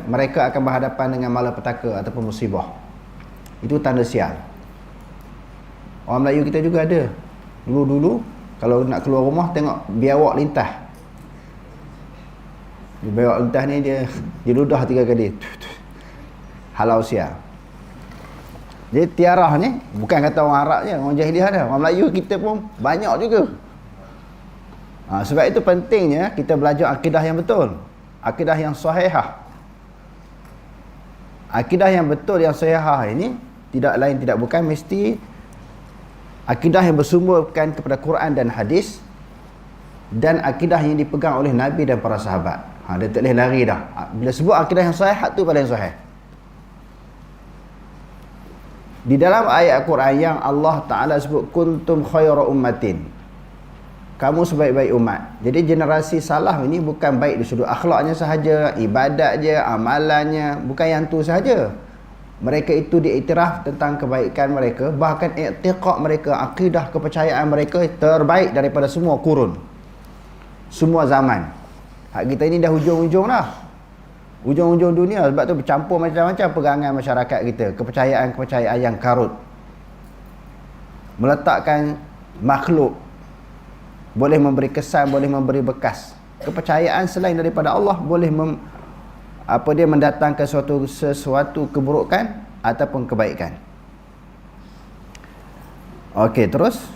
mereka akan berhadapan dengan malapetaka ataupun musibah. Itu tanda sial. Orang Melayu kita juga ada. Dulu-dulu kalau nak keluar rumah tengok biawak lintah. Biawak lintah ni dia ludah 3 kali. Halau sial. Jadi tiarah ni bukan kata orang Arab je, orang jahiliah ada. Orang Melayu kita pun banyak juga. Sebab itu pentingnya kita belajar akidah yang betul. Akidah yang sahihah. Akidah yang betul, yang sahihah ini tidak lain tidak bukan mesti akidah yang bersumberkan kepada Quran dan hadis, dan akidah yang dipegang oleh Nabi dan para sahabat. Dia tak boleh lari dah. Bila sebut akidah yang sahih, tu paling sahih. Di dalam ayat Al-Quran yang Allah Ta'ala sebut kuntum khayra ummatin, kamu sebaik-baik umat. Jadi generasi salaf ini bukan baik di sudut akhlaknya sahaja, ibadatnya, amalannya, bukan yang tu sahaja. Mereka itu diiktiraf tentang kebaikan mereka, bahkan i'tiqad mereka, akidah, kepercayaan mereka terbaik daripada semua kurun, semua zaman. Hak kita ini dah hujung-hujung dah, hujung-hujung dunia. Sebab tu bercampur macam-macam pegangan masyarakat kita, kepercayaan-kepercayaan yang karut, meletakkan makhluk, boleh memberi kesan, boleh memberi bekas. Kepercayaan selain daripada Allah boleh mendatangkan sesuatu keburukan ataupun kebaikan. Okey, terus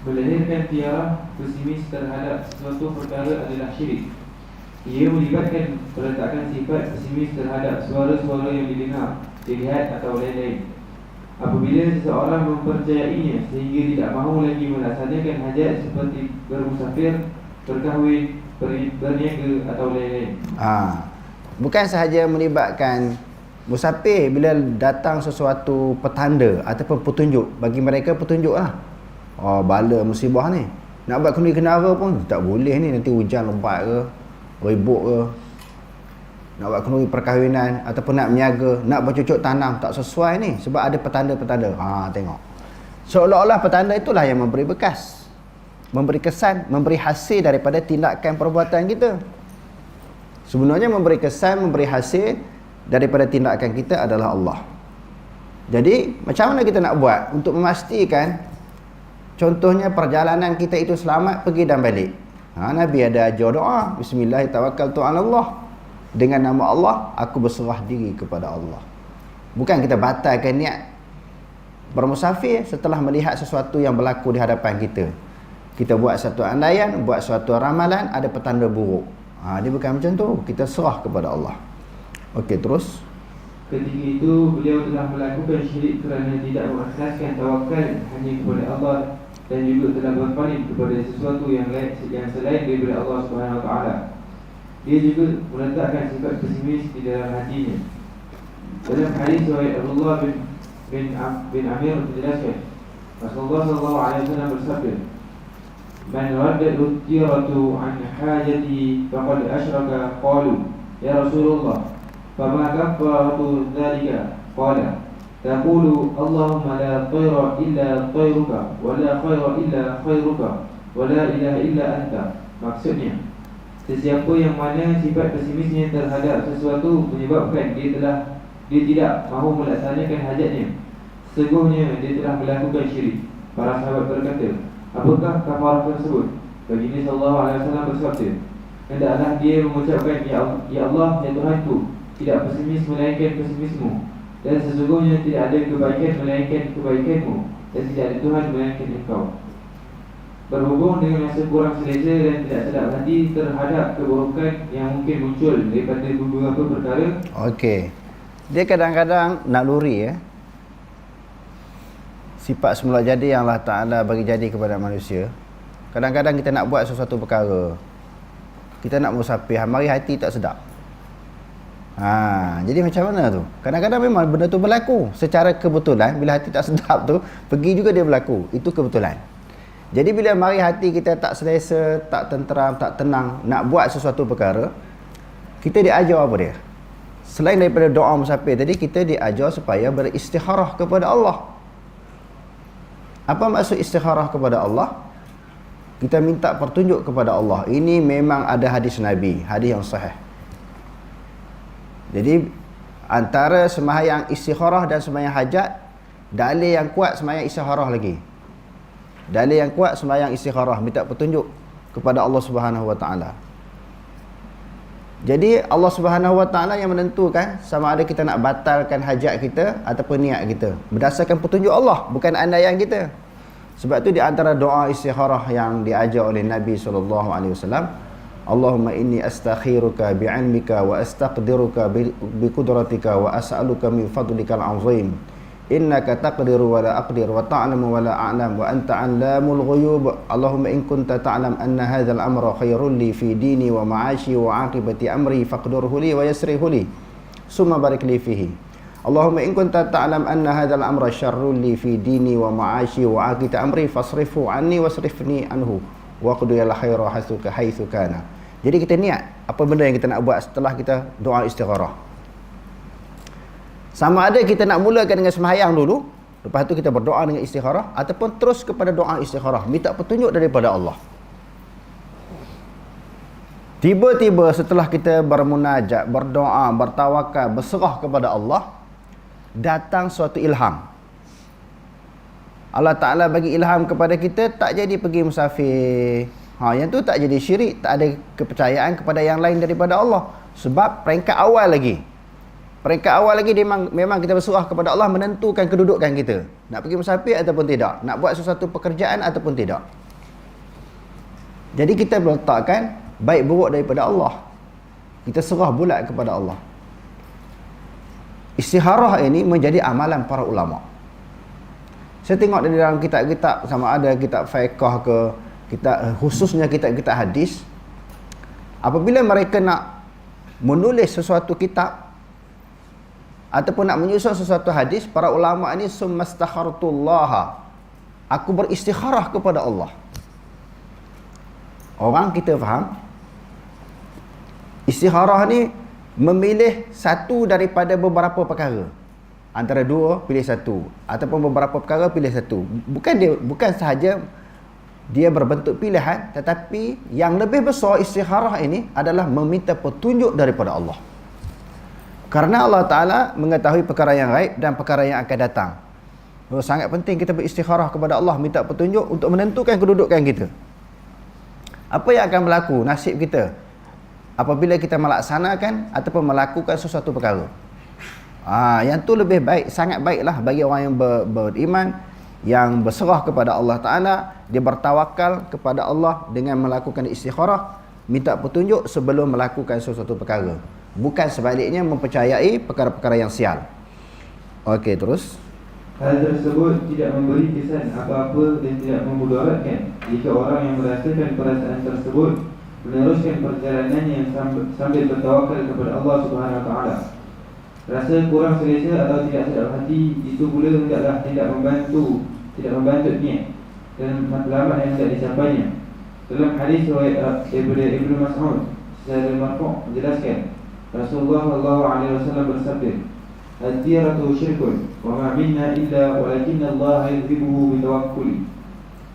melahirkan tiara pesimis terhadap sesuatu perkara adalah syirik. Ia melibatkan peletakan sifat pesimis terhadap suara-suara yang didengar, dilihat atau lain-lain. Apabila seseorang mempercayainya sehingga tidak mahu lagi melaksanakan hajat seperti bermusafir, berkahwin, berniaga atau lain-lain. Bukan sahaja melibatkan musafir, bila datang sesuatu petanda ataupun petunjuk, bagi mereka petunjuk lah. Bala musibah ni, nak buat kenduri-kendara pun tak boleh ni, nanti hujan lebat ke, ribut ke. Nak buat kenduri perkahwinan ataupun nak berniaga, nak bercucuk tanam, tak sesuai ni sebab ada petanda-petanda. Tengok, seolah-olah petanda itulah yang memberi bekas, memberi kesan, memberi hasil daripada tindakan perbuatan kita. Sebenarnya memberi kesan, memberi hasil daripada tindakan kita adalah Allah. Jadi macam mana kita nak buat untuk memastikan, contohnya perjalanan kita itu selamat pergi dan balik? Nabi ada ajar doa, Bismillahirrahmanirrahim, dengan nama Allah aku berserah diri kepada Allah. Bukan kita batalkan niat bermusafir setelah melihat sesuatu yang berlaku di hadapan kita. Kita buat satu andaian, buat suatu ramalan, ada petanda buruk. Dia bukan macam tu. Kita serah kepada Allah. Okey, terus. Ketika itu beliau telah melakukan syirik kerana tidak mengikhlaskan tawakal hanya kepada Allah, dan juga telah berpaling kepada sesuatu yang selain daripada Allah Subhanahu Wa Taala. Dia juga meletakkan sifat pesimis di dalam hatinya. Dalam hadis riwayat Abdullah bin Amir menjelaskan, Rasulullah SAW bersabda, "Man raddahu tiratu an hajati faqad asyraka." Qalu, "Ya Rasulullah, fama kafaratu dzalika?" Qala, "Taqulu Allahumma la khayra illa khayruka, wa la khayra illa khayruka, wa la ilaha illa anta." Maksudnya, sesiapa yang mana sifat pesimisnya terhadap sesuatu menyebabkan dia tidak mahu melaksanakan hajatnya, sesungguhnya dia telah melakukan syirik. Para sahabat berkata, "Apakah kafarah tersebut?" Baginda sallallahu alaihi wasallam bersabda, "Hendaklah dia mengucapkan, Ya Allah, ya Tuhanku, tidak pesimis melainkan pesimismu, dan sesungguhnya tidak ada kebaikan melainkan kebaikanmu, dan tidak ada Tuhan melainkan Engkau." Berhubung dengan rasa kurang selesa dan tidak sedap hati terhadap keburukan yang mungkin muncul daripada beberapa perkara. Okey, dia kadang-kadang naluri sifat semula jadi yang Allah Ta'ala bagi jadi kepada manusia. Kadang-kadang kita nak buat sesuatu perkara, kita nak musafir, mari hati tak sedap. Jadi macam mana tu? Kadang-kadang memang benda tu berlaku secara kebetulan. Bila hati tak sedap tu, pergi juga dia berlaku. Itu kebetulan. Jadi bila mari hati kita tak selesa, tak tenteram, tak tenang, nak buat sesuatu perkara, kita diajar apa dia? Selain daripada doa musafir tadi, kita diajar supaya beristikharah kepada Allah. Apa maksud istikharah kepada Allah? Kita minta petunjuk kepada Allah. Ini memang ada hadis Nabi, hadis yang sahih. Jadi antara sembahyang istikharah dan sembahyang hajat, dalil yang kuat sembahyang istikharah lagi. Dalil yang kuat sembahyang istikharah, minta petunjuk kepada Allah Subhanahu Wa Taala. Jadi Allah Subhanahu Wa Taala yang menentukan sama ada kita nak batalkan hajat kita ataupun niat kita berdasarkan petunjuk Allah, bukan andaian kita. Sebab tu di antara doa istikharah yang diajar oleh Nabi SAW, Allahumma inni astakhiruka bi'ilmika wa astaqdiruka biqudratika wa as'aluka min fadlikal azim. Innaka taqdiru wa la aqdir wa ta'lamu wa la a'lam wa anta 'allamul ghuyub. Allahumma in kunta ta'lam anna hadzal amra khairul li fi dini wa ma'ashi wa 'aqibati amri faqdirhu li wa yassirhu li. Summa barik li fihi. Allahumma in kunta ta'lam anna hadzal amra syarrul li fi dini wa ma'ashi wa 'aqibati amri fasrifhu 'anni wasrifni anhu wa qdi al khaira haitsu kana. Jadi kita niat apa benda yang kita nak buat setelah kita doa istikharah. Sama ada kita nak mulakan dengan sembahyang dulu, lepas tu kita berdoa dengan istikharah, ataupun terus kepada doa istikharah, minta petunjuk daripada Allah. Tiba-tiba setelah kita bermunajat, berdoa, bertawakal, berserah kepada Allah, datang suatu ilham. Allah Ta'ala bagi ilham kepada kita, tak jadi pergi musafir. Yang tu tak jadi syirik, tak ada kepercayaan kepada yang lain daripada Allah. Sebab peringkat awal lagi memang kita berserah kepada Allah menentukan kedudukan kita. Nak pergi musafir ataupun tidak, nak buat sesuatu pekerjaan ataupun tidak. Jadi kita meletakkan baik buruk daripada Allah. Kita serah bulat kepada Allah. Istikharah ini menjadi amalan para ulama. Saya tengok di dalam kitab-kitab, sama ada kitab fiqh ke, khususnya kitab-kitab hadis, apabila mereka nak menulis sesuatu kitab ataupun nak menyusun sesuatu hadis, para ulama ini summastakhartullaha, aku beristikharah kepada Allah. Orang kita faham istikharah ni memilih satu daripada beberapa perkara, antara dua pilih satu, ataupun beberapa perkara pilih satu. Bukan sahaja dia berbentuk pilihan, tetapi yang lebih besar istikharah ini adalah meminta petunjuk daripada Allah. Karena Allah Ta'ala mengetahui perkara yang gaib dan perkara yang akan datang. Sangat penting kita beristikharah kepada Allah, minta petunjuk untuk menentukan kedudukan kita. Apa yang akan berlaku nasib kita apabila kita melaksanakan ataupun melakukan sesuatu perkara. Yang tu lebih baik, sangat baiklah bagi orang yang beriman, yang berserah kepada Allah Ta'ala, dia bertawakal kepada Allah dengan melakukan istikharah, minta petunjuk sebelum melakukan sesuatu perkara. Bukan sebaliknya mempercayai perkara-perkara yang sial. Okey, terus. Hal tersebut tidak memberi kesan apa-apa dan tidak memudaratkan jika orang yang merasakan perasaan tersebut meneruskan perjalanannya yang sambil bertawakal kepada Allah Subhanahu Wa Taala. Rasa kurang selesa atau tidak sedap hati itu pula hendaklah tidak membantu niat dan matlamat yang hendak dicapainya. Dalam hadis riwayat daripada Ibnu Mas'ud secara marfu' menjelaskan, Rasulullah SAW bersabda, "Al-diyaratu syirkun wa ma minna illa walakinna Allah yudhibuhu bitawakkuli."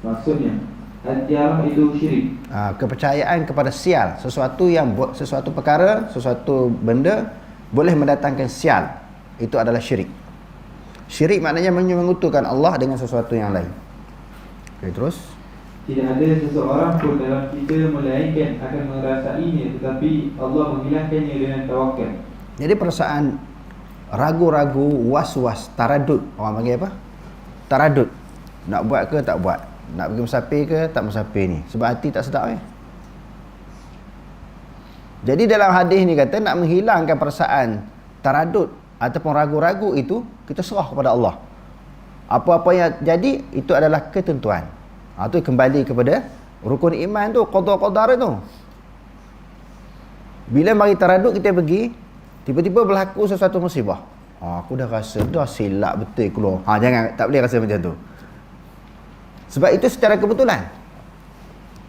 Maksudnya, al-diyarah itu syirik. Kepercayaan kepada sial, sesuatu perkara, sesuatu benda boleh mendatangkan sial, itu adalah syirik. Syirik maknanya mengutukan Allah dengan sesuatu yang lain. Okey, terus. Tidak ada seseorang pun dalam kita melainkan akan merasainya, tetapi Allah menghilangkannya dengan tawakal. Jadi perasaan ragu-ragu, was-was, taradud, orang panggil apa? Taradud. Nak buat ke tak buat? Nak pergi musafir ke tak musafir ni? Sebab hati tak sedap Jadi dalam hadis ni kata nak menghilangkan perasaan taradud ataupun ragu-ragu itu, kita serah kepada Allah. Apa-apa yang jadi itu adalah ketentuan. Itu kembali kepada rukun iman tu, qada qadar tu. Bila mari taradud, kita pergi, tiba-tiba berlaku sesuatu musibah. Aku dah rasa dah silap betul keluar. Jangan, tak boleh rasa macam tu. Sebab itu secara kebetulan.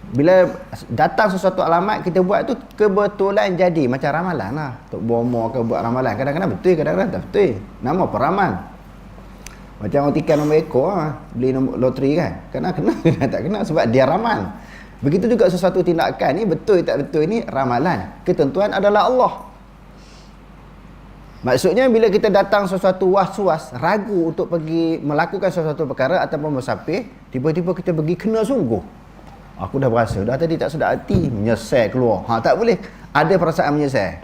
Bila datang sesuatu alamat, kita buat tu kebetulan jadi. Macam ramalan lah. Tok Bomo ke buat ramalan, kadang-kadang betul, kadang-kadang tak betul. Nama peramal. Macam orang tikai nombor ekor beli nombor loteri kan, kena tak kena sebab dia ramal. Begitu juga sesuatu tindakan ni, betul tak betul, ni ramalan. Ketentuan adalah Allah. Maksudnya bila kita datang sesuatu was-was, ragu untuk pergi melakukan sesuatu perkara ataupun musafir, tiba-tiba kita pergi kena sungguh. Aku dah berasa, dah tadi tak sedar hati, menyesal keluar. Tak boleh ada perasaan menyesal.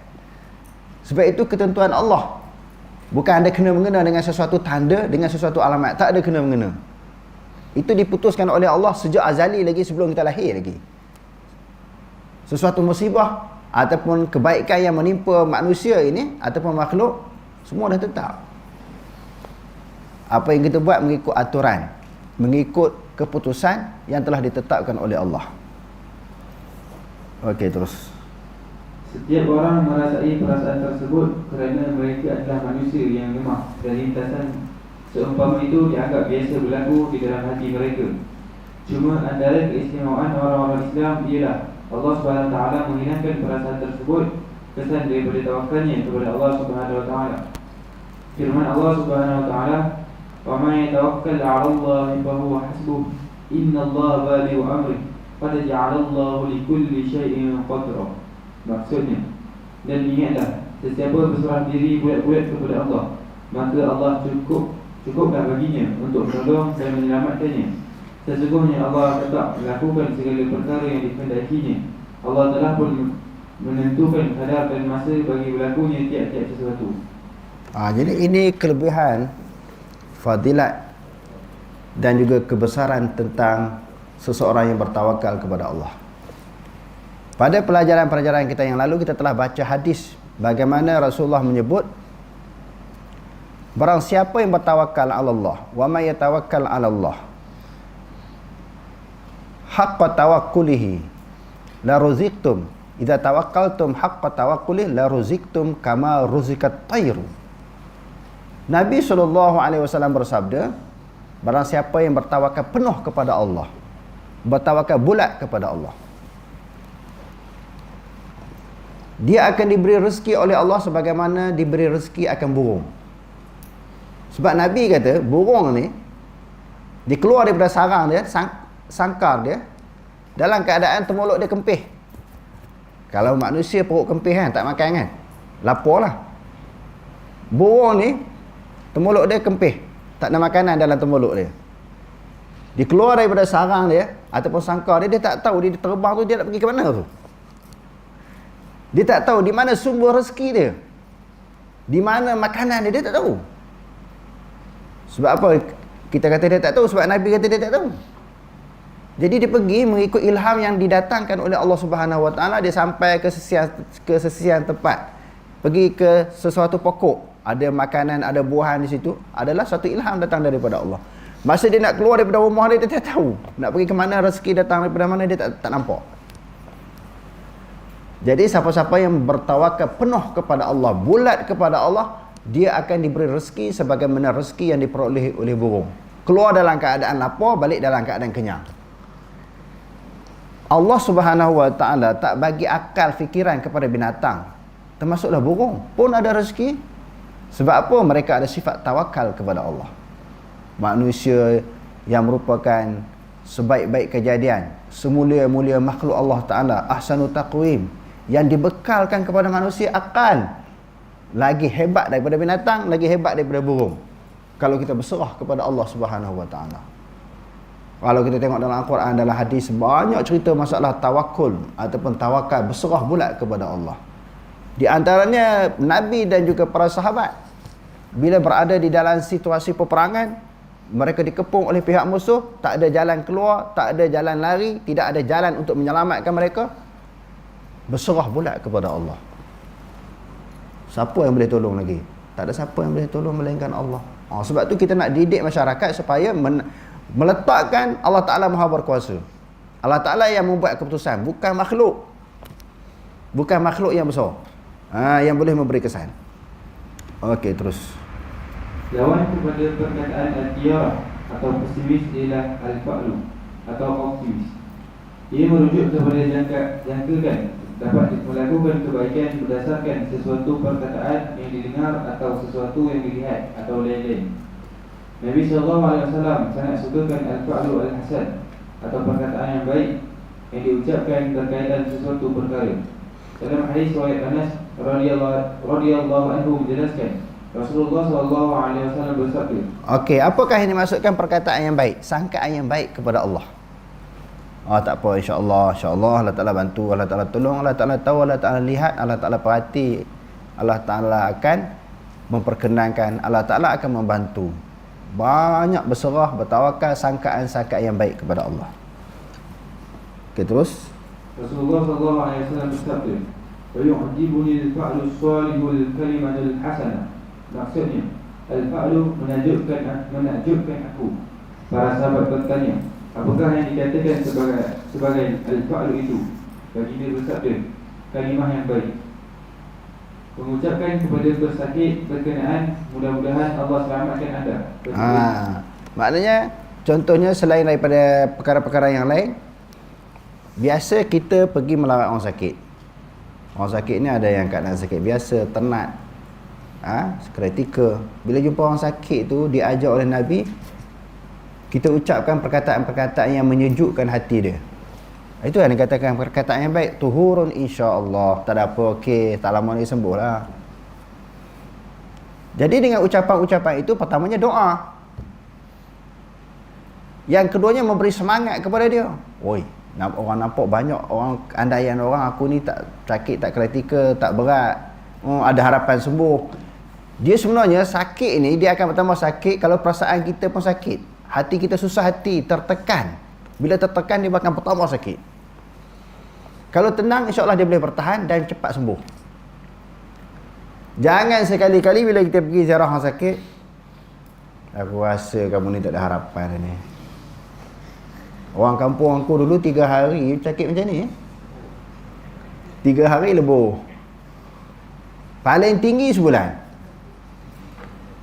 Sebab itu ketentuan Allah. Bukan ada kena-mengena dengan sesuatu tanda, dengan sesuatu alamat. Tak ada kena-mengena. Itu diputuskan oleh Allah sejak azali lagi, sebelum kita lahir lagi. Sesuatu musibah ataupun kebaikan yang menimpa manusia ini ataupun makhluk, semua dah tetap. Apa yang kita buat mengikut aturan, mengikut keputusan yang telah ditetapkan oleh Allah. Okey, terus. Setiap orang merasai perasaan tersebut kerana mereka adalah manusia yang lemah dan lintasan seumpama itu dianggap biasa berlaku di dalam hati mereka. Cuma antara keistimewaan orang-orang Islam ialah Allah SWT menghilangkan perasaan tersebut kesan daripada tawakalnya kepada Allah SWT. Firman Allah SWT, "Wa man yatawakkal 'ala Allah fa huwa hasbuh. Inna Allah balighu amrih. Qad ja'ala Allah li kulli shay'in qadra." Maksudnya, dan ingatlah, sesiapa berserah diri bulat-bulat kepada Allah, maka Allah cukuplah baginya untuk menolong dan menyelamatkannya. Sesungguhnya Allah tetap melakukan segala perkara yang dikehendakinya. Allah telah pun menentukan kadar dan masa bagi berlakunya tiap-tiap sesuatu. Jadi ini kelebihan, fadilat dan juga kebesaran tentang seseorang yang bertawakal kepada Allah. Pada pelajaran-pelajaran kita yang lalu, kita telah baca hadis bagaimana Rasulullah menyebut, barang siapa yang bertawakal ala Allah, wa may yatawakkal ala Allah haqqa tawakkulihi la ruziqtum, idza tawakkaltum haqqa tawakkulih la ruziqtum kama ruzikat tayru. Nabi SAW bersabda, barang siapa yang bertawakal penuh kepada Allah, bertawakal bulat kepada Allah, dia akan diberi rezeki oleh Allah sebagaimana diberi rezeki akan burung. Sebab Nabi kata burung ni dia keluar daripada sarang dia, sangkar dia, dalam keadaan temuluk dia kempih. Kalau manusia perut kempih kan, tak makan kan, lapar lah. Burung ni temuluk dia kempih, tak ada makanan dalam temuluk dia. Dia keluar daripada sarang dia ataupun sangkar dia, dia tak tahu dia terbang tu dia nak pergi ke mana tu. Dia tak tahu di mana sumber rezeki dia, di mana makanan dia, dia tak tahu. Sebab apa kita kata dia tak tahu? Sebab Nabi kata dia tak tahu. Jadi dia pergi mengikut ilham yang didatangkan oleh Allah Subhanahu Wa Taala. Dia sampai ke sesian tempat, pergi ke sesuatu pokok, ada makanan, ada buahan di situ, adalah satu ilham datang daripada Allah. Masa dia nak keluar daripada rumah dia, dia tak tahu nak pergi ke mana, rezeki datang daripada mana, dia tak nampak. Jadi siapa-siapa yang bertawakal penuh kepada Allah, bulat kepada Allah, dia akan diberi rezeki sebagaimana rezeki yang diperolehi oleh burung. Keluar dalam keadaan lapar, balik dalam keadaan kenyang. Allah Subhanahu Wa Taala tak bagi akal fikiran kepada binatang, termasuklah burung pun ada rezeki. Sebab apa? Mereka ada sifat tawakal kepada Allah. Manusia yang merupakan sebaik-baik kejadian, semulia-mulia makhluk Allah Ta'ala, ahsanu taqwim, yang dibekalkan kepada manusia akal, lagi hebat daripada binatang, lagi hebat daripada burung, kalau kita berserah kepada Allah Subhanahu Wa Ta'ala. Kalau kita tengok dalam Al-Quran, dalam hadis, banyak cerita masalah tawakul ataupun tawakal, berserah bulat kepada Allah. Di antaranya Nabi dan juga para sahabat, bila berada di dalam situasi peperangan, mereka dikepung oleh pihak musuh, tak ada jalan keluar, tak ada jalan lari, tidak ada jalan untuk menyelamatkan mereka, berserah bulat kepada Allah. Siapa yang boleh tolong lagi? Tak ada siapa yang boleh tolong melainkan Allah. Sebab tu kita nak didik masyarakat supaya meletakkan Allah Ta'ala Maha Berkuasa. Allah Ta'ala yang membuat keputusan, bukan makhluk. Bukan makhluk yang besar yang boleh memberi kesan. Okey, terus. Lawan kepada perkataan al-tiyarah atau pesimis ialah al-fa'lu atau optimis. Ia merujuk kepada jangkakan dapat melakukan kebaikan berdasarkan sesuatu perkataan yang didengar atau sesuatu yang dilihat atau lain-lain. Nabi SAW sangat sukakan al-fa'lu al-hasan atau perkataan yang baik yang diucapkan berkaitan sesuatu perkara. Dalam hadis riwayat Anas radhiyallahu anhu menjelaskan, Rasulullah sallallahu alaihi wasallam bersabda. Okey, apakah yang dimaksudkan perkataan yang baik? Sangkaan yang baik kepada Allah. Tak apa, insya-Allah Allah Taala bantu, Allah Taala tolong, Allah Taala tahu, Allah Taala lihat, Allah Taala perhati, Allah Taala akan memperkenankan, Allah Taala akan membantu. Banyak berserah, bertawakal, sangkaan-sangkaan yang baik kepada Allah. Okey, terus Rasulullah sallallahu alaihi wasallam bersabda, "Wa yu'jibuni al-fa'lu as-salih wal kalimatu al-hasanah." Maksudnya, al-fa'lu menakjubkan aku. Para sahabat bertanya, apakah yang dikatakan sebagai al-fa'lu itu? Baginda bersabda, kalimah yang baik. Mengucapkan kepada pesakit berkenaan, mudah-mudahan Allah selamatkan anda. Maknanya, contohnya selain daripada perkara-perkara yang lain, biasa kita pergi melawat orang sakit. Orang sakit ni ada yang keadaan sakit biasa, tenat, kritikal. Bila jumpa orang sakit tu, diajar oleh Nabi, kita ucapkan perkataan-perkataan yang menyejukkan hati dia. Itu yang dikatakan perkataan yang baik. Tuhurun insya-Allah. Tak ada apa, okey, tak lama ni sembuh lah. Jadi dengan ucapan-ucapan itu, pertamanya doa. Yang keduanya memberi semangat kepada dia. Oi, orang nampak banyak orang, andaian orang, aku ni tak sakit, tak kritikal, tak berat, ada harapan sembuh. Dia sebenarnya sakit ni, dia akan bertambah sakit kalau perasaan kita pun sakit. Hati kita susah hati, tertekan. Bila tertekan, dia akan bertambah sakit. Kalau tenang, insya-Allah dia boleh bertahan dan cepat sembuh. Jangan sekali-kali bila kita pergi ziarah orang sakit, aku rasa kamu ni tak ada harapan ni. Orang kampung aku dulu 3 hari sakit macam ni. 3 hari lebuh. Paling tinggi sebulan.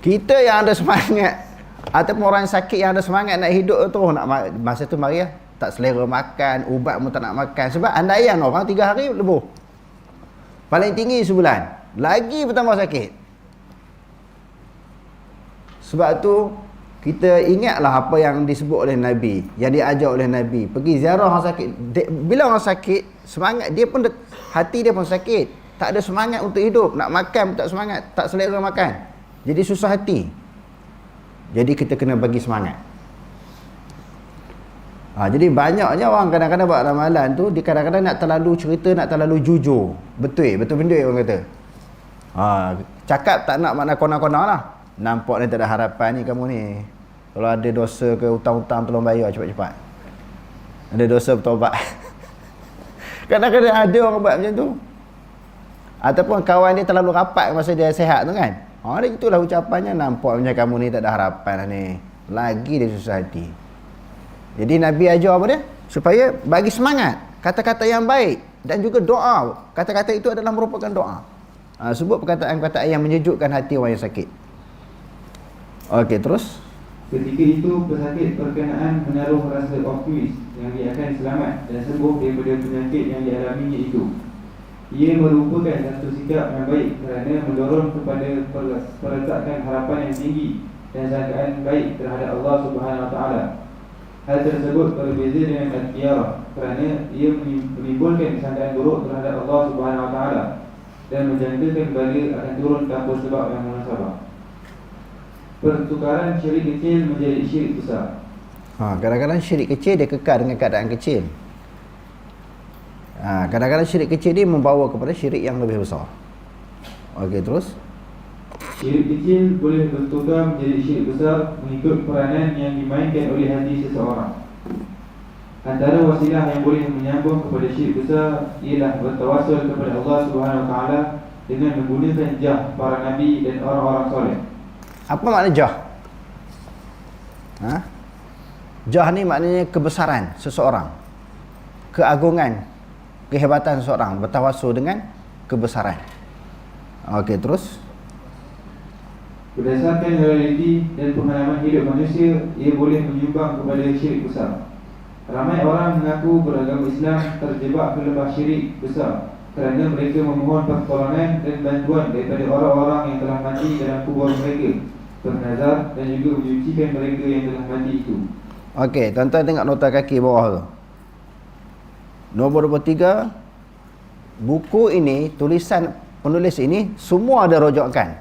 Kita yang ada semangat, ataupun orang sakit yang ada semangat nak hidup terus, masa tu mari tak selera makan, ubat pun tak nak makan. Sebab andaian orang 3 hari lebuh. Paling tinggi sebulan. Lagi bertambah sakit. Sebab tu, kita ingatlah apa yang disebut oleh Nabi, yang diajar oleh Nabi. Pergi ziarah orang sakit. Bila orang sakit, semangat dia pun, hati dia pun sakit. Tak ada semangat untuk hidup. Nak makan pun tak semangat. Tak selera makan. Jadi susah hati. Jadi kita kena bagi semangat. Jadi banyaknya orang kadang-kadang buat ramalan tu, dia kadang-kadang nak terlalu cerita, nak terlalu jujur. Betul benda orang kata. Cakap tak nak makna kona-kona lah. Nampak ni tak ada harapan ni kamu ni. Kalau ada dosa ke hutang-hutang, tolong bayar cepat-cepat. Ada dosa bertaubat. Kadang-kadang ada orang buat macam tu. Ataupun kawan dia terlalu rapat masa dia sihat tu kan. Dia itulah ucapannya, nampak macam kamu ni tak ada harapan lah ni. Lagi dia susah hati. Jadi Nabi ajar apa dia? Supaya bagi semangat, kata-kata yang baik dan juga doa. Kata-kata itu adalah merupakan doa. Sebut perkataan-perkataan yang menyejukkan hati orang yang sakit. Okey, terus. Ketika itu pesakit berkenaan menaruh rasa optimis yang dia akan selamat dan sembuh daripada penyakit yang dialaminya itu. Ia merupakan satu sikap yang baik kerana mendorong kepada perletakan harapan yang tinggi dan sangkaan baik terhadap Allah Subhanahu Wa Taala. Hal tersebut berbeza dengan al-qiyarah kerana ia menimbulkan sangkaan buruk terhadap Allah Subhanahu Wa Taala dan menjangkakan bala akan turun tanpa sebab yang munasabah. Pertukaran syirik kecil menjadi syirik besar. Kadang-kadang syirik kecil dia kekal dengan keadaan kecil. Kadang-kadang syirik kecil ni membawa kepada syirik yang lebih besar. Okey, terus. Syirik kecil boleh bertukar menjadi syirik besar mengikut peranan yang dimainkan oleh hati seseorang. Antara wasilah yang boleh menyambung kepada syirik besar ialah bertawassul kepada Allah Subhanahu Wa Taala dengan menggunakan jah para nabi dan orang-orang soleh. Apa makna jah? Jah ni maknanya kebesaran seseorang, keagungan, kehebatan seseorang, bertawassul dengan kebesaran. Okey, terus. Berdasarkan realiti dan pengalaman hidup manusia, ia boleh menyumbang kepada syirik besar. Ramai orang mengaku beragama Islam terjebak ke lembah syirik besar kerana mereka memohon pertolongan dan bantuan daripada orang-orang yang telah mati dalam kubur mereka, bernazar dan juga menyucikan mereka yang telah mati itu. Okey, tuan-tuan tengok nota kaki bawah tu. Nombor 23. Buku ini, tulisan penulis ini semua ada rojokkan.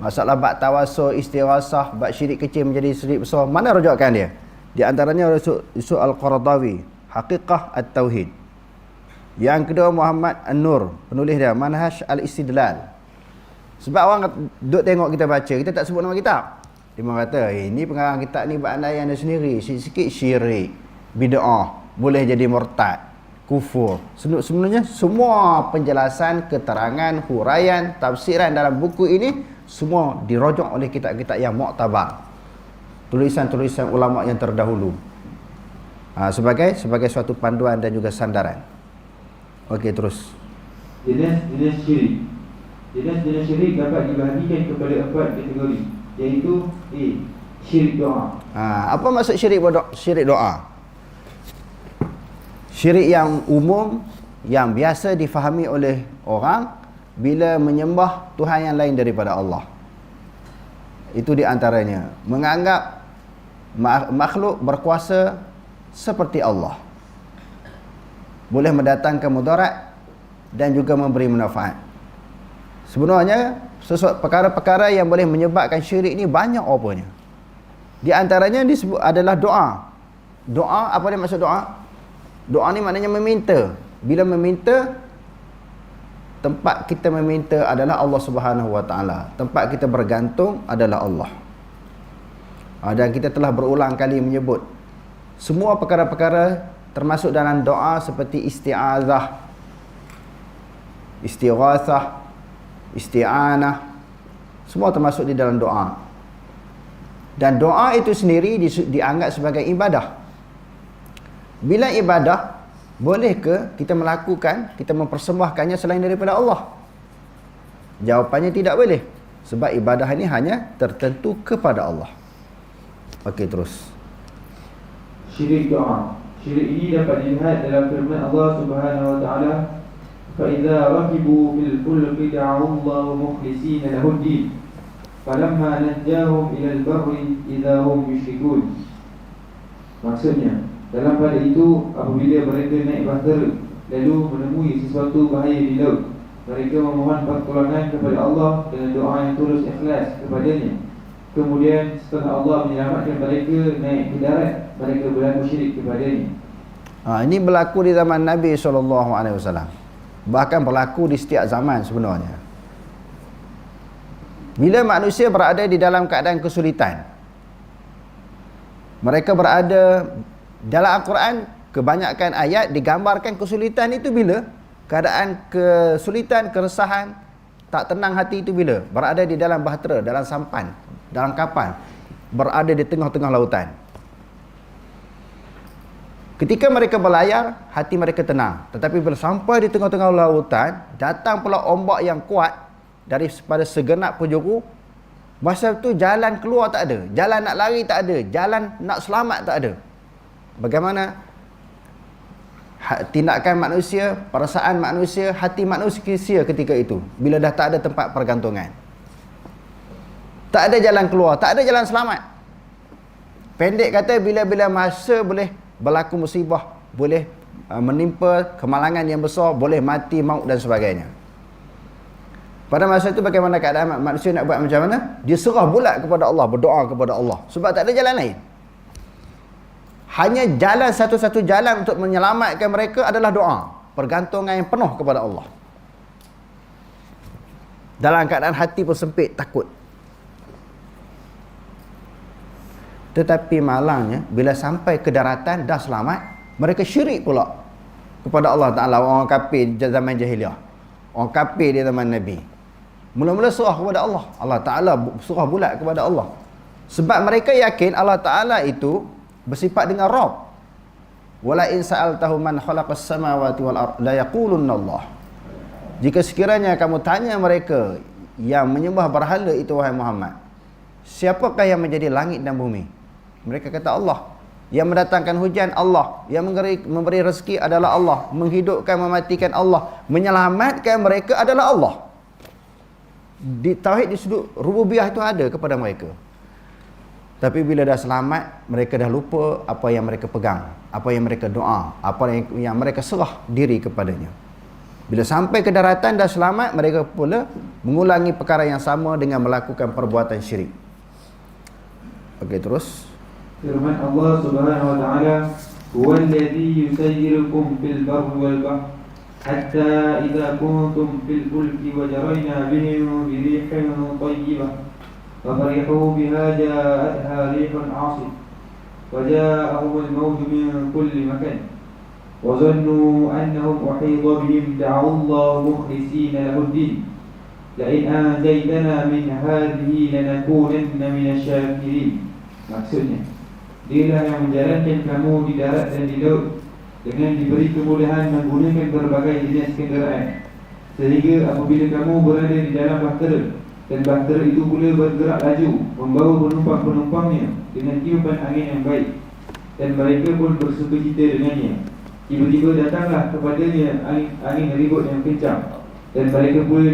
Masalah bab tawasul, istighasah, bab syirik kecil menjadi syirik besar, mana rojokkan dia? Di antaranya Yusuf Al-Qaradawi, Haqiqah At-Tauhid. Yang kedua Muhammad An-Nur, penulis dia Manhaj Al-Istidlal. Sebab orang duk tengok kita baca, kita tak sebut nama kitab. Dia kata, ini pengarang kitab ni berandaian dia sendiri, sikit-sikit syirik, bid'ah, boleh jadi murtad, kufur. Sebenarnya semua penjelasan, keterangan, huraian, tafsiran dalam buku ini semua dirojok oleh kitab-kitab yang muktabar, tulisan-tulisan ulama yang terdahulu, sebagai suatu panduan dan juga sandaran. Okey, terus. Jenis syirik. Jenis syirik dapat dibahagikan kepada 4 kategori, iaitu A. Syirik doa. Apa maksud syirik doa? Syirik yang umum, yang biasa difahami oleh orang bila menyembah Tuhan yang lain daripada Allah. Itu di antaranya menganggap makhluk berkuasa seperti Allah, boleh mendatangkan mudarat dan juga memberi manfaat. Sebenarnya perkara-perkara yang boleh menyebabkan syirik ni banyak apanya. Di antaranya disebut adalah doa. Doa, apa dia maksud doa? Doa ni maknanya meminta. Bila meminta, tempat kita meminta adalah Allah Subhanahu Wa Taala. Tempat kita bergantung adalah Allah. Dan kita telah berulang kali menyebut semua perkara-perkara termasuk dalam doa seperti isti'azah, istighatsah, isti'anah, semua termasuk di dalam doa. Dan doa itu sendiri dianggap sebagai ibadah. Bila ibadah, boleh ke kita melakukan, kita mempersembahkannya selain daripada Allah? Jawapannya tidak boleh. Sebab ibadah ini hanya tertentu kepada Allah. Okey, terus. Syirik doa. Syirik ini dapat dilihat dalam firman Allah Subhanahu Wa Taala, فَإِذَا رَكِبُوا فِي الْفُلْكِ دَعَوُا اللَّهَ مُخْلِصِينَ لَهُ الدِّينَ فَلَمَّا نَجَّاهُمْ إِلَى الْبَرِّ إِذَا هُمْ يُشْرِكُونَ. Maksudnya, dalam pada itu, apabila mereka naik bahtera lalu menemui sesuatu bahaya di laut, mereka memohon pertolongan kepada Allah dengan doa yang tulus ikhlas kepadanya. Kemudian setelah Allah menyelamatkan mereka naik ke darat, mereka berlaku syirik kepadanya. Ini berlaku di zaman Nabi SAW. Bahkan berlaku di setiap zaman sebenarnya. Bila manusia berada di dalam keadaan kesulitan, mereka berada dalam Al-Quran, kebanyakan ayat digambarkan kesulitan itu bila? Keadaan kesulitan, keresahan, tak tenang hati itu bila? Berada di dalam bahtera, dalam sampan, dalam kapal, berada di tengah-tengah lautan. Ketika mereka berlayar, hati mereka tenang. Tetapi bila sampai di tengah-tengah lautan, datang pula ombak yang kuat daripada segenap penjuru. Masa tu jalan keluar tak ada, jalan nak lari tak ada, jalan nak selamat tak ada. Bagaimana tindakan manusia, perasaan manusia, hati manusia ketika itu bila dah tak ada tempat pergantungan, tak ada jalan keluar, tak ada jalan selamat. Pendek kata, bila masa boleh berlaku musibah, boleh menimpa kemalangan yang besar, boleh mati, maut dan sebagainya. Pada masa itu bagaimana keadaan manusia nak buat macam mana? Dia serah bulat kepada Allah, berdoa kepada Allah, sebab tak ada jalan lain. Hanya jalan satu-satu jalan untuk menyelamatkan mereka adalah doa, pergantungan yang penuh kepada Allah. Dalam keadaan hati pun sempit, takut. Tetapi malangnya, bila sampai ke daratan dah selamat, mereka syirik pula kepada Allah Ta'ala. Orang kafir di zaman jahiliah, orang kafir di zaman Nabi, mula-mula surah kepada Allah. Allah Ta'ala surah bulat kepada Allah. Sebab mereka yakin Allah Ta'ala itu bersifat dengan Rabb. Wala in sa'altahu man khalaqas samawati wal ard la yaqulunna Allah. Jika sekiranya kamu tanya mereka yang menyembah berhala itu, wahai Muhammad, siapakah yang menjadi langit dan bumi? Mereka kata Allah. Yang mendatangkan hujan Allah, yang memberi rezeki adalah Allah, menghidupkan, mematikan Allah, menyelamatkan mereka adalah Allah. Di tauhid, di sudut rububiyah itu ada kepada mereka. Tapi bila dah selamat, mereka dah lupa apa yang mereka pegang, apa yang mereka doa, apa yang mereka serah diri kepadanya. Bila sampai ke daratan dah selamat, mereka pula mengulangi perkara yang sama dengan melakukan perbuatan syirik. Okey, terus. Firman Allah Subhanahu wa taala, "Huwallazi yusayyirukum fil barri wal bahri hatta idza kuntum fil fulki wa jarayna bihim bi rihin thayyibah wa farihu biha ja'atha rihun 'asif wa ja'ahum al-mawj min kulli makan wa dhannu annahum uhita bihim da'u Allah mukhlishina lahu ad-din la in anjaytana min hadhihi lanakunanna minasy syakirin." Maksudnya, Dialah yang menjalankan kamu di darat dan di laut dengan diberi kemudahan menggunakan berbagai jenis kenderaan, sehingga apabila kamu berada di dalam bahtera dan bahtera itu pula bergerak laju membawa penumpang-penumpangnya dengan tiupan angin yang baik, dan mereka pun bersukacita dengannya, tiba-tiba datanglah kepadanya angin ribut yang kencang, dan mereka pula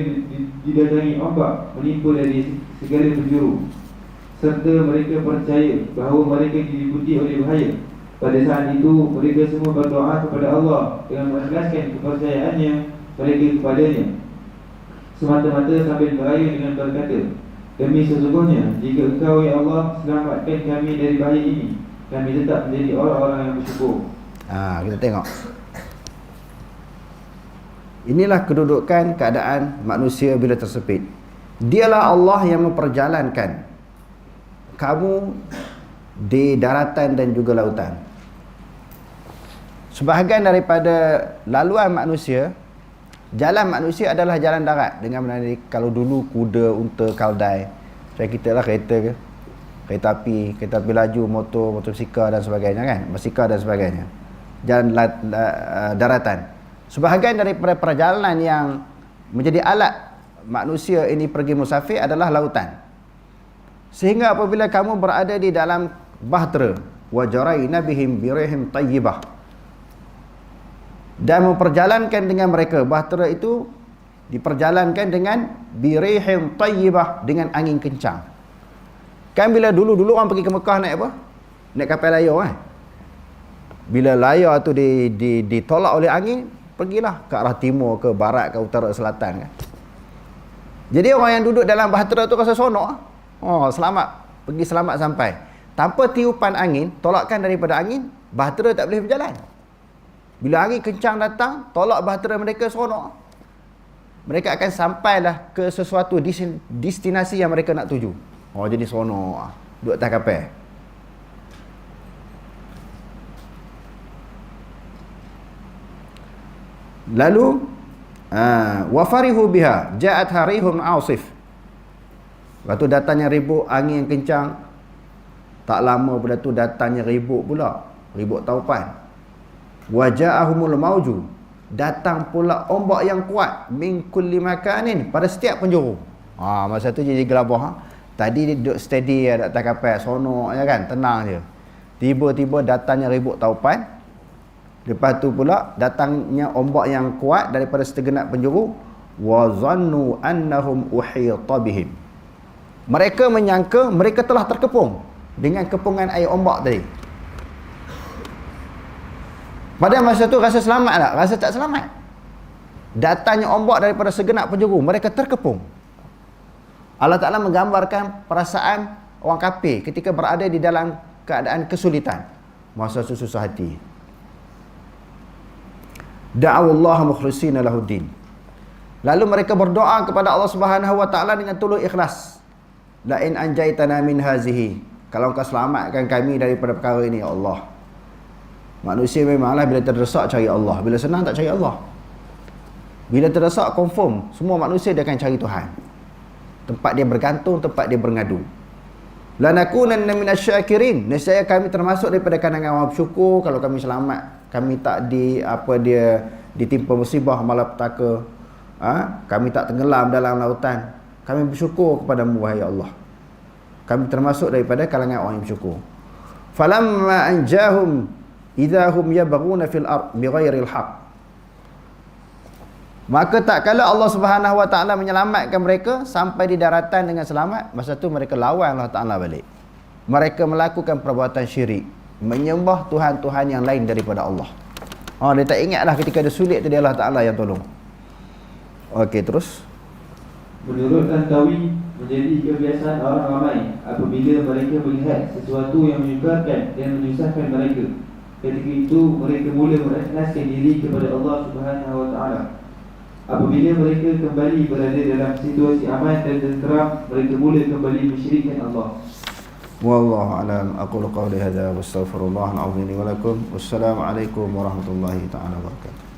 didatangi ombak menimpa dari segala penjuru, serta mereka percaya bahawa mereka diliputi oleh bahaya. Pada saat itu mereka semua berdoa kepada Allah dengan mengikhlaskan kepercayaannya mereka kepadanya, semata-mata sambil merayu dengan berkata, "Demi sesungguhnya jika Engkau ya Allah selamatkan kami dari bahaya ini, kami tetap menjadi orang-orang yang bersyukur." Kita tengok. Inilah kedudukan keadaan manusia bila tersepit. Dialah Allah yang memperjalankan kamu di daratan dan juga lautan. Sebahagian daripada laluan manusia, jalan manusia adalah jalan darat dengan melalui, kalau dulu kuda, unta, keldai. Saya kita lah kereta ke, kereta api laju, motor basikal dan sebagainya kan, basikal dan sebagainya. Jalan daratan. Sebahagian daripada perjalanan yang menjadi alat manusia ini pergi musafir adalah lautan. Sehingga apabila kamu berada di dalam bahtera, wajarayna bihim birihim tayyibah, dan memperjalankan dengan mereka, bahtera itu diperjalankan dengan birihim tayyibah, dengan angin kencang. Kan bila dulu orang pergi ke Mekah naik apa? Naik kapal layar kan? Bila layar tu ditolak oleh angin, pergilah ke arah timur, ke barat, ke utara, selatan kan. Jadi orang yang duduk dalam bahtera tu rasa sonok. Selamat, pergi selamat sampai. Tanpa tiupan angin, tolakkan daripada angin, bahtera tak boleh berjalan. Bila angin kencang datang, tolak bahtera mereka, seronok. Mereka akan sampailah ke sesuatu destinasi yang mereka nak tuju. Jadi seronok duduk atas kapal. Lalu wa farihu biha ja'at harihun 'asif. Lepas tu datangnya ribut angin yang kencang. Tak lama pada tu datangnya ribut pula, ribut taupan. Waja'ahumul mauju, datang pula ombak yang kuat, min kulli makanin, pada setiap penjuru. Masa tu jadi gelabah. Tadi dia duduk steady atas kapal, sonok je kan, tenang je. Tiba-tiba datangnya ribut taupan. Lepas tu pula datangnya ombak yang kuat daripada segenap penjuru. Wa zannu annahum uhita bihim. Mereka menyangka mereka telah terkepung dengan kepungan air ombak tadi. Pada masa tu rasa selamat tak? Rasa tak selamat. Datangnya ombak daripada segenap penjuru, mereka terkepung. Allah Ta'ala menggambarkan perasaan orang kafir ketika berada di dalam keadaan kesulitan, masa susah hati. Da'awallaha mukhlishina lahuddin. Lalu mereka berdoa kepada Allah Subhanahu wa taala dengan tulus ikhlas. La in anjaitana min hazihi, kalau Engkau selamatkan kami daripada perkara ini ya Allah. Manusia memanglah bila terdesak cari Allah, bila senang tak cari Allah. Bila terdesak confirm semua manusia dia akan cari Tuhan. Tempat dia bergantung, tempat dia berngadu. Lanakunanna minasyakirin, nescaya kami termasuk daripada kalangan orang bersyukur kalau kami selamat, kami tak ditimpa musibah malapetaka, kami tak tenggelam dalam lautan. Kami bersyukur kepada-Mu wahai Allah. Kami termasuk daripada kalangan orang yang bersyukur. Falamma anjahum idahum yabghuna fil ard bighairil haqq. Maka tak kala Allah Subhanahu wa taala menyelamatkan mereka sampai di daratan dengan selamat, masa tu mereka lawan Allah Taala balik. Mereka melakukan perbuatan syirik, menyembah tuhan-tuhan yang lain daripada Allah. Dia tak ingatlah ketika dia sulit tu dia Allah Taala yang tolong. Okey, terus. Menurut Tantawi, menjadi kebiasaan orang ramai apabila mereka melihat sesuatu yang menyukarkan dan menyusahkan mereka. Ketika itu mereka mula mengikhlaskan diri kepada Allah Subhanahu Wa Taala. Apabila mereka kembali berada dalam situasi aman dan tenteram, mereka mula kembali mensyirikkan Allah. Wallahu a'lam. Aqulu qawli hadza wa astaghfirullah al-azim li wa lakum. Wassalamu alaikum warahmatullahi taala wabarakatuh.